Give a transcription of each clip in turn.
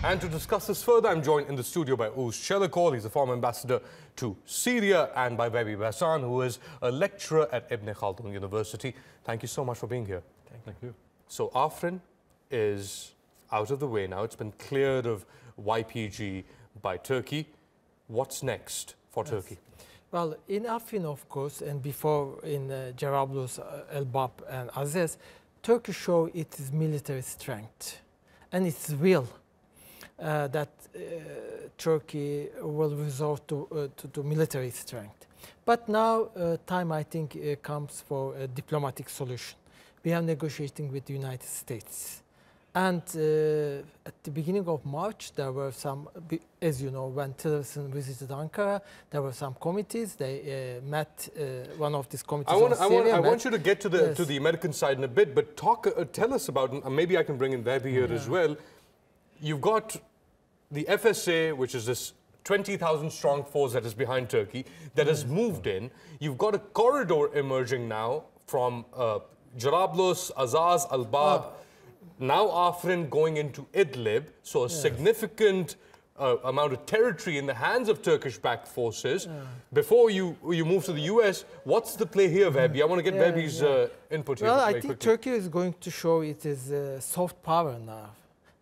And to discuss this further, I'm joined in the studio by Oguz Celikkol. He's a former ambassador to Syria, and by Vehbi, Baysan, who is a lecturer at Ibn Haldun University. Thank you so much for being here. Thank you. So Afrin is out of the way now. It's been cleared of YPG by Turkey. What's next for Turkey? Well, in Afrin, of course, and before in Jarablus, Elbab and Azez, Turkey showed its military strength. And it's real that Turkey will resort to military strength. But now time, I think, comes for a diplomatic solution. We are negotiating with the United States. And at the beginning of March, there were some, as you know, when Tillerson visited Ankara, there were some committees. They met, one of these committees I want you to get to the American side in a bit, but tell us about, and maybe I can bring in Vehbi here as well. You've got the FSA, which is this 20,000 strong force that is behind Turkey, that has moved in. You've got a corridor emerging now from Jarablus, Azaz, Albab, now Afrin going into Idlib, so a significant amount of territory in the hands of Turkish-backed forces. Before you move to the US, what's the play here, Vehbi? I want to get Vehbi's input here. Well, I think Turkey is going to show it is soft power now.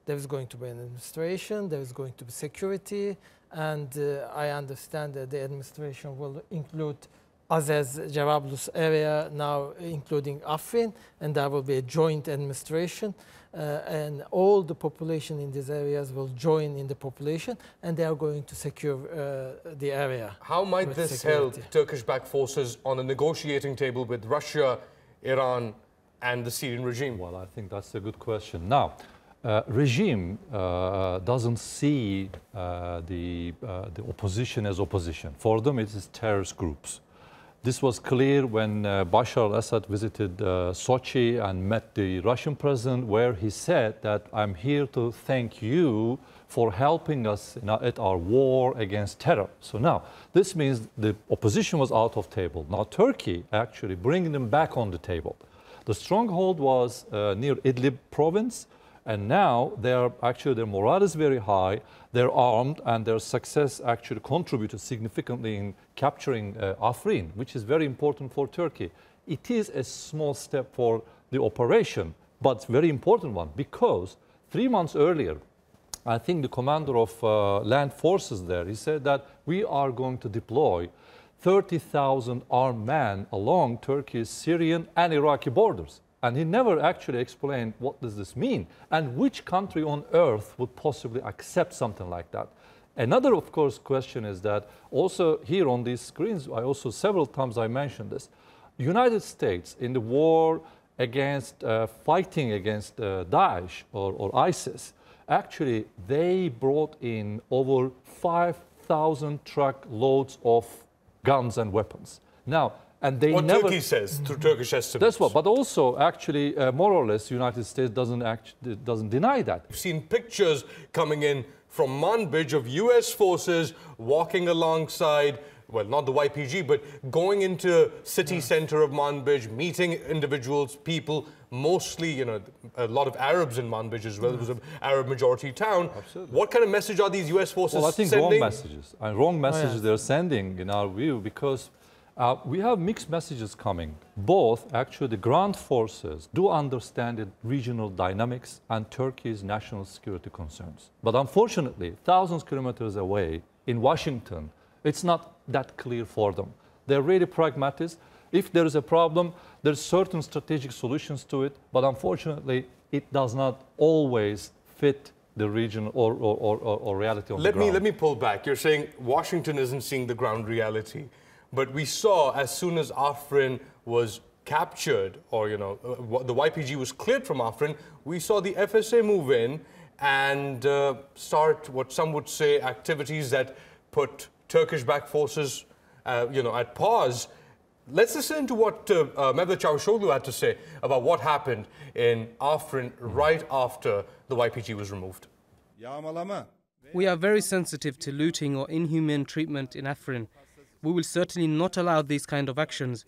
There is going to be an administration, there is going to be security, and I understand that the administration will include Azez, Jarablus area, now including Afrin, and there will be a joint administration, and all the population in these areas will join in the population, and they are going to secure the area. How might this help Turkish-backed forces on a negotiating table with Russia, Iran, and the Syrian regime? Well, I think that's a good question. Now, regime doesn't see the opposition as opposition. For them, it is terrorist groups. This was clear when Bashar al-Assad visited Sochi and met the Russian president, where he said that I'm here to thank you for helping us at our war against terror. So now, this means the opposition was out of table. Now Turkey actually bringing them back on the table. The stronghold was near Idlib province, and now their morale is very high, they're armed, and their success actually contributed significantly in capturing Afrin, which is very important for Turkey. It is a small step for the operation, but very important one, because 3 months earlier, I think the commander of land forces there, he said that we are going to deploy 30,000 armed men along Turkey's Syrian and Iraqi borders. And he never actually explained what does this mean and which country on earth would possibly accept something like that. Another, of course, question is that also here on these screens, several times I mentioned this, United States in the war against, fighting against Daesh or ISIS, actually they brought in over 5,000 truck loads of guns and weapons. Now, and they Turkey says, through Turkish estimates. That's what, but also actually, more or less, the United States doesn't deny that. We've seen pictures coming in from Manbij of US forces walking alongside, well, not the YPG, but going into city center of Manbij, meeting individuals, people, mostly, you know, a lot of Arabs in Manbij as well. It was an Arab majority town. Absolutely. What kind of message are these US forces sending? Well, I think sending? wrong messages. And wrong messages they're sending, in our view, because we have mixed messages coming. Both, actually, the ground forces do understand the regional dynamics and Turkey's national security concerns. But unfortunately, thousands of kilometers away in Washington, it's not that clear for them. They're really pragmatic. If there is a problem, there's certain strategic solutions to it, but unfortunately, it does not always fit the region or reality on the ground. Let me pull back. You're saying Washington isn't seeing the ground reality. But we saw as soon as Afrin was captured, or the YPG was cleared from Afrin, we saw the FSA move in and start what some would say activities that put Turkish-backed forces, at pause. Let's listen to what Mehmet Çavuşoğlu had to say about what happened in Afrin right after the YPG was removed. We are very sensitive to looting or inhumane treatment in Afrin. We will certainly not allow these kind of actions.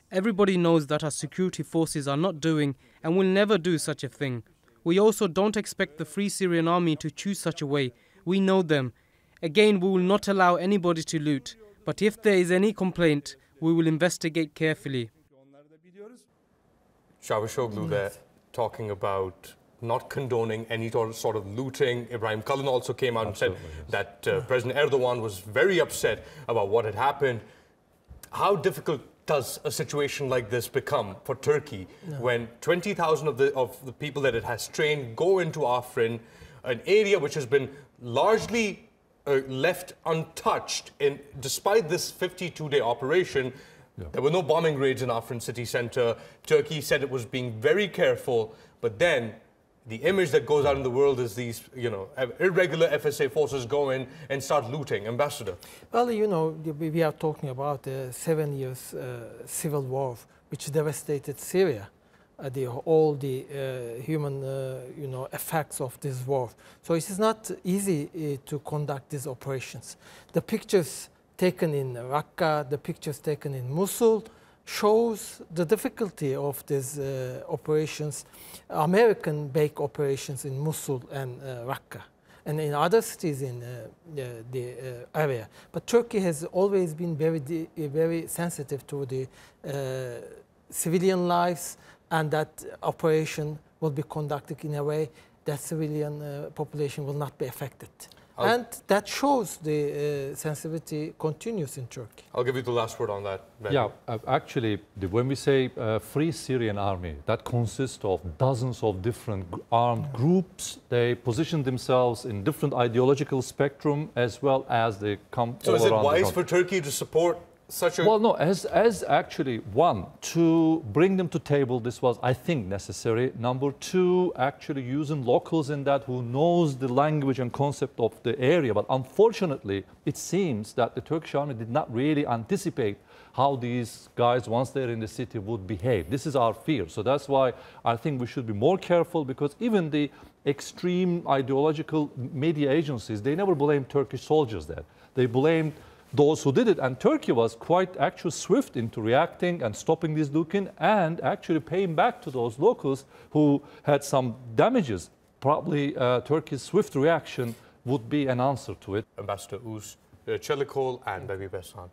Everybody knows that our security forces are not doing and will never do such a thing. We also don't expect the Free Syrian Army to choose such a way. We know them. Again, we will not allow anybody to loot. But if there is any complaint, we will investigate carefully. Çavuşoğlu there talking about not condoning any sort of looting. Ibrahim Kalın also came out and said that President Erdogan was very upset about what had happened. How difficult does a situation like this become for Turkey when 20,000 of the people that it has trained go into Afrin, an area which has been largely left untouched despite this 52-day operation? There were no bombing raids in Afrin city centre. Turkey said it was being very careful, but then the image that goes out in the world is these, irregular FSA forces go in and start looting. Ambassador. Well, we are talking about 7 years civil war, which devastated Syria. All the human, effects of this war. So it is not easy to conduct these operations. The pictures taken in Raqqa, the pictures taken in Mosul, shows the difficulty of these operations, American-based operations in Mosul and Raqqa, and in other cities in the area. But Turkey has always been very sensitive to the civilian lives, and that operation will be conducted in a way that civilian population will not be affected. And that shows the sensitivity continues in Turkey. I'll give you the last word on that. Yeah, actually, when we say Free Syrian Army, that consists of dozens of different armed groups. They position themselves in different ideological spectrum as well as they come So is it wise for Turkey to support such a... Well, no, as actually, one, to bring them to table, this was, I think, necessary. Number two, actually using locals in that who knows the language and concept of the area. But unfortunately, it seems that the Turkish army did not really anticipate how these guys, once they're in the city, would behave. This is our fear. So that's why I think we should be more careful, because even the extreme ideological media agencies, they never blamed Turkish soldiers there. They blamed those who did it, and Turkey was quite actually swift into reacting and stopping this looting and actually paying back to those locals who had some damages. Probably Turkey's swift reaction would be an answer to it. Ambassador Oguz Celikkol and Vehbi Baysan.